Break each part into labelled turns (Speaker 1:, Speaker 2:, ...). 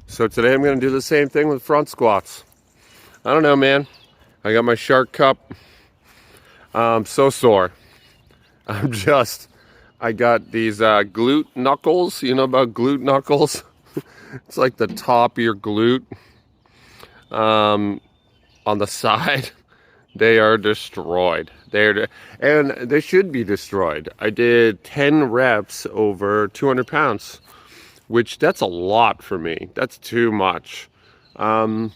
Speaker 1: So today I'm going to do the same thing with front squats. I don't know, man. I got my shark cup. I'm so sore. I got these glute knuckles. You know about glute knuckles? It's like the top of your glute on the side. They are destroyed. And they should be destroyed. I did 10 reps over 200 pounds, which that's a lot for me. That's too much. But I'm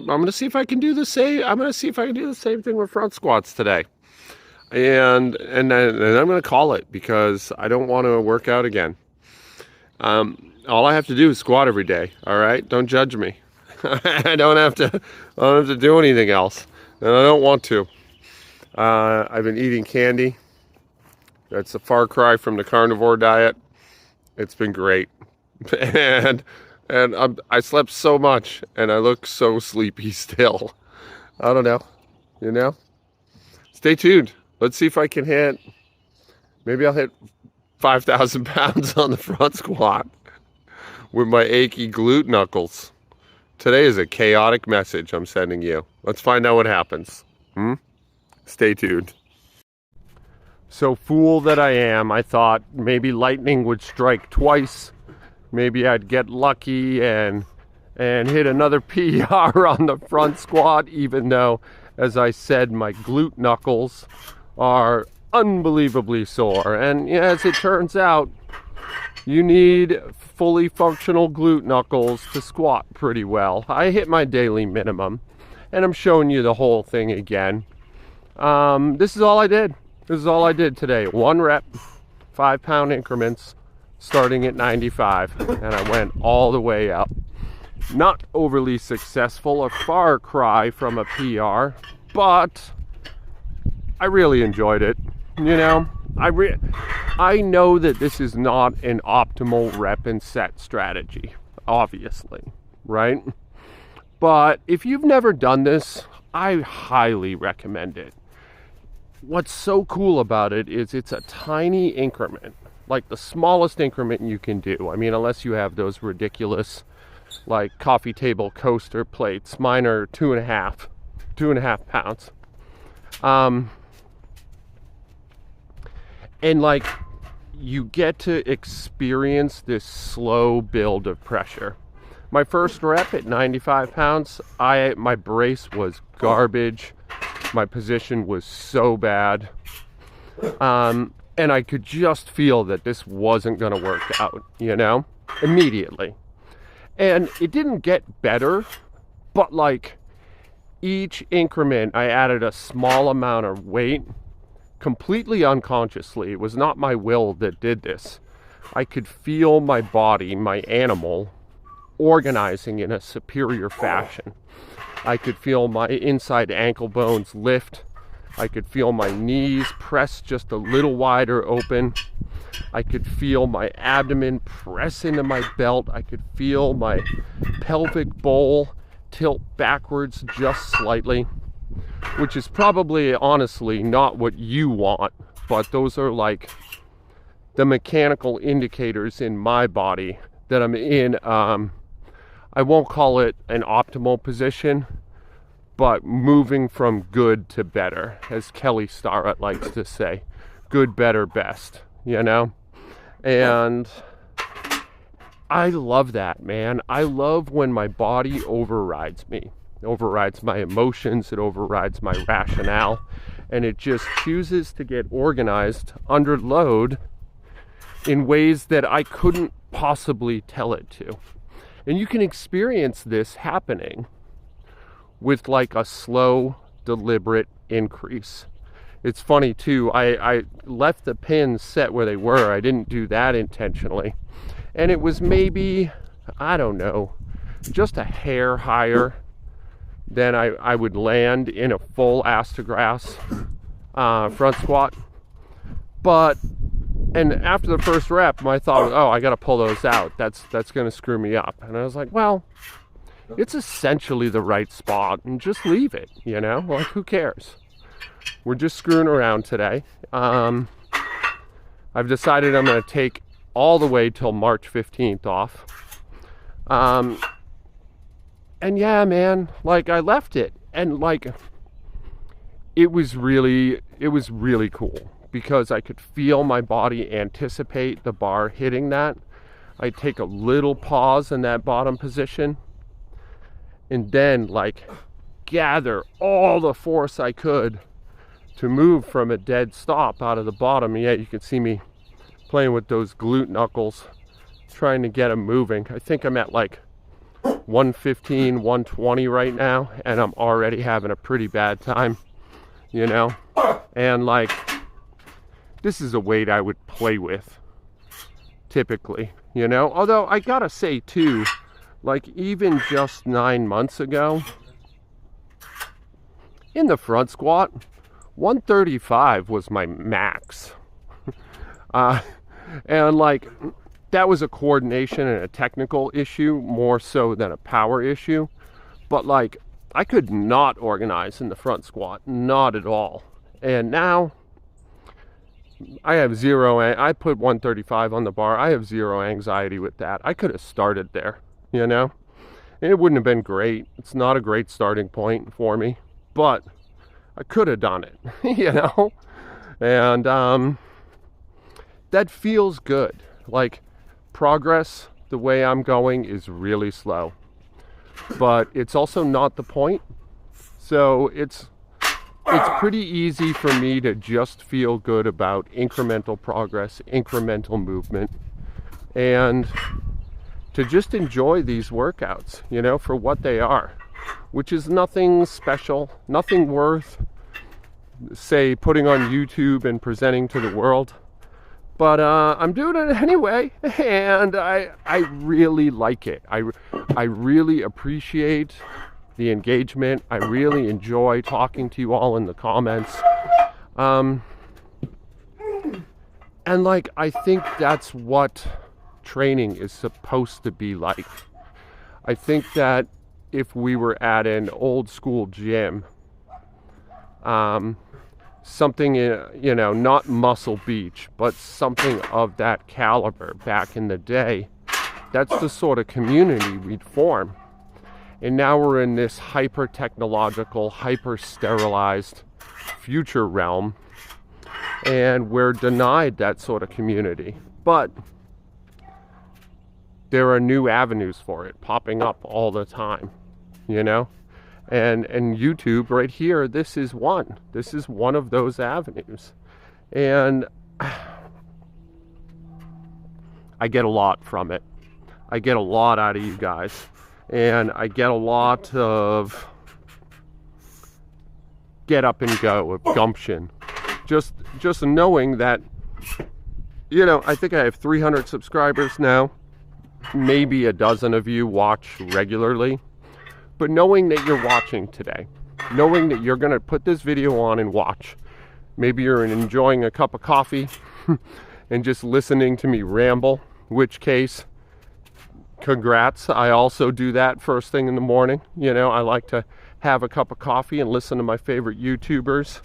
Speaker 1: going to see if I can do the same. I'm going to see if I can do the same thing with front squats today. And I'm going to call it because I don't want to work out again. All I have to do is squat every day. All right, don't judge me. I don't have to do anything else, and I don't want to. I've been eating candy. That's a far cry from the carnivore diet. It's been great, and I slept so much, and I look so sleepy still. I don't know, you know. Stay tuned. Let's see if I can hit. Maybe I'll hit 5,000 pounds on the front squat with my achy glute knuckles. Today is a chaotic message I'm sending you. Let's find out what happens. Stay tuned. So fool that I am, I thought maybe lightning would strike twice. Maybe I'd get lucky and hit another PR on the front squat, even though, as I said, my glute knuckles are unbelievably sore. And as it turns out, you need fully functional glute knuckles to squat pretty well. I hit my daily minimum, and I'm showing you the whole thing again. This is all I did. This is all I did today. 1 rep, 5-pound increments, starting at 95, and I went all the way up. Not overly successful, a far cry from a PR, but I really enjoyed it. You know, I know that this is not an optimal rep and set strategy, obviously, right? But if you've never done this, I highly recommend it. What's so cool about it is it's a tiny increment, like the smallest increment you can do. I mean, unless you have those ridiculous, like, coffee table coaster plates. Mine are 2.5 pounds. And like, you get to experience this slow build of pressure. My first rep at 95 pounds, my brace was garbage. My position was so bad. And I could just feel that this wasn't going to work out, you know, immediately. And it didn't get better, but like each increment, I added a small amount of weight. Completely unconsciously. It was not my will that did this. I could feel my body, my animal, organizing in a superior fashion. I could feel my inside ankle bones lift. I could feel my knees press just a little wider open. I could feel my abdomen press into my belt. I could feel my pelvic bowl tilt backwards just slightly, which is probably, honestly, not what you want, but those are like the mechanical indicators in my body that I'm in. I won't call it an optimal position, but moving from good to better, as Kelly Starrett likes to say. Good, better, best, you know? And I love that, man. I love when my body overrides me. It overrides my emotions, it overrides my rationale, and it just chooses to get organized under load in ways that I couldn't possibly tell it to. And you can experience this happening with like a slow, deliberate increase. It's funny too, I left the pins set where they were. I didn't do that intentionally. And it was maybe, I don't know, just a hair higher than I would land in a full ass to grass front squat. And after the first rep, my thought was, oh, I got to pull those out. That's going to screw me up. And I was like, well, it's essentially the right spot, and just leave it, you know? Like, who cares? We're just screwing around today. I've decided I'm going to take all the way till March 15th off. And yeah, man, like I left it, and like it was really cool because I could feel my body anticipate the bar hitting that. I'd take a little pause in that bottom position and then like gather all the force I could to move from a dead stop out of the bottom. And yeah, you can see me playing with those glute knuckles, trying to get them moving. I think I'm at like 115, 120 right now, and I'm already having a pretty bad time, you know? And like, this is a weight I would play with typically, you know? Although I gotta say too, like even just 9 months ago, in the front squat, 135 was my max. And like, that was a coordination and a technical issue more so than a power issue. But like, I could not organize in the front squat, not at all. And now I have zero, I put 135 on the bar. I have zero anxiety with that. I could have started there, you know? And it wouldn't have been great. It's not a great starting point for me, but I could have done it, you know? And that feels good. Like, progress, the way I'm going, is really slow. But it's also not the point. So it's pretty easy for me to just feel good about incremental progress, incremental movement, and to just enjoy these workouts, you know, for what they are, which is nothing special, nothing worth, say, putting on YouTube and presenting to the world. But I'm doing it anyway, and I really like it. I really appreciate the engagement. I really enjoy talking to you all in the comments. And like, I think that's what training is supposed to be like. I think that if we were at an old school gym, something, you know, not Muscle Beach, but something of that caliber back in the day, that's the sort of community we'd form. And now we're in this hyper-technological, hyper-sterilized future realm, and we're denied that sort of community. But there are new avenues for it popping up all the time, you know? And YouTube right here, this is one. This is one of those avenues. And I get a lot from it. I get a lot out of you guys. And I get a lot of get up and go, of gumption. Just knowing that, you know, I think I have 300 subscribers now. Maybe a dozen of you watch regularly. But knowing that you're watching today, knowing that you're going to put this video on and watch, maybe you're enjoying a cup of coffee and just listening to me ramble, which case, congrats. I also do that first thing in the morning. You know, I like to have a cup of coffee and listen to my favorite YouTubers,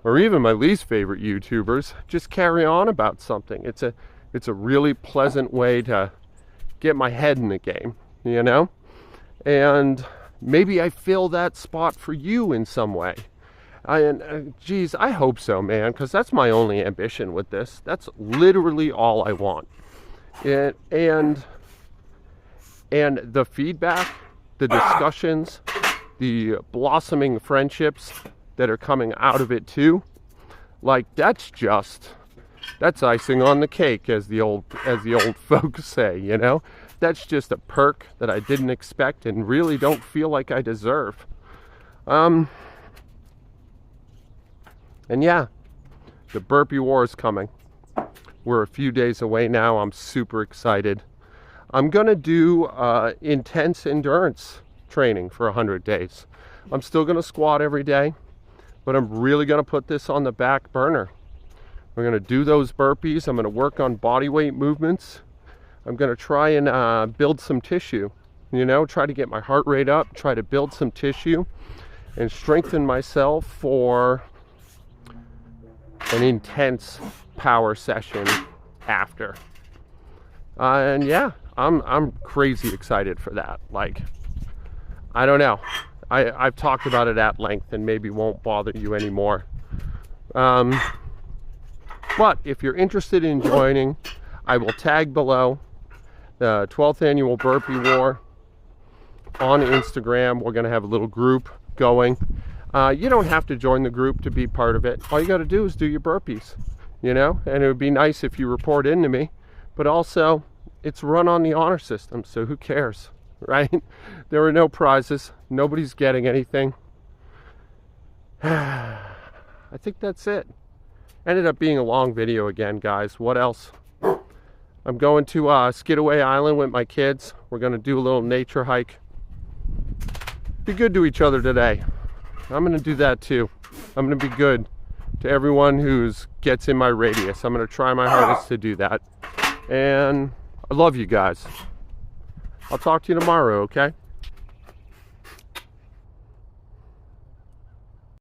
Speaker 1: or even my least favorite YouTubers, just carry on about something. It's a really pleasant way to get my head in the game, you know? And maybe I fill that spot for you in some way. Geez, I hope so, man, because that's my only ambition with this. That's literally all I want. And the feedback, the discussions, the blossoming friendships that are coming out of it too, like that's icing on the cake, as the old folks say, you know? That's just a perk that I didn't expect and really don't feel like I deserve. And yeah, the burpee war is coming. We're a few days away now. I'm super excited. I'm gonna do intense endurance training for 100 days. I'm still gonna squat every day, but I'm really gonna put this on the back burner. We're gonna do those burpees. I'm gonna work on body weight movements. I'm going to try and build some tissue, you know, try to get my heart rate up, try to build some tissue and strengthen myself for an intense power session after. And yeah, I'm crazy excited for that. Like, I don't know. I've talked about it at length and maybe won't bother you anymore. But if you're interested in joining, I will tag below the 12th Annual Burpee War on Instagram. We're going to have a little group going. You don't have to join the group to be part of it. All you got to do is do your burpees, you know? And it would be nice if you report into me. But also, it's run on the honor system, so who cares, right? There are no prizes. Nobody's getting anything. I think that's it. Ended up being a long video again, guys. What else? I'm going to Skidaway Island with my kids. We're going to do a little nature hike. Be good to each other today. I'm going to do that too. I'm going to be good to everyone who gets in my radius. I'm going to try my hardest to do that. And I love you guys. I'll talk to you tomorrow, okay?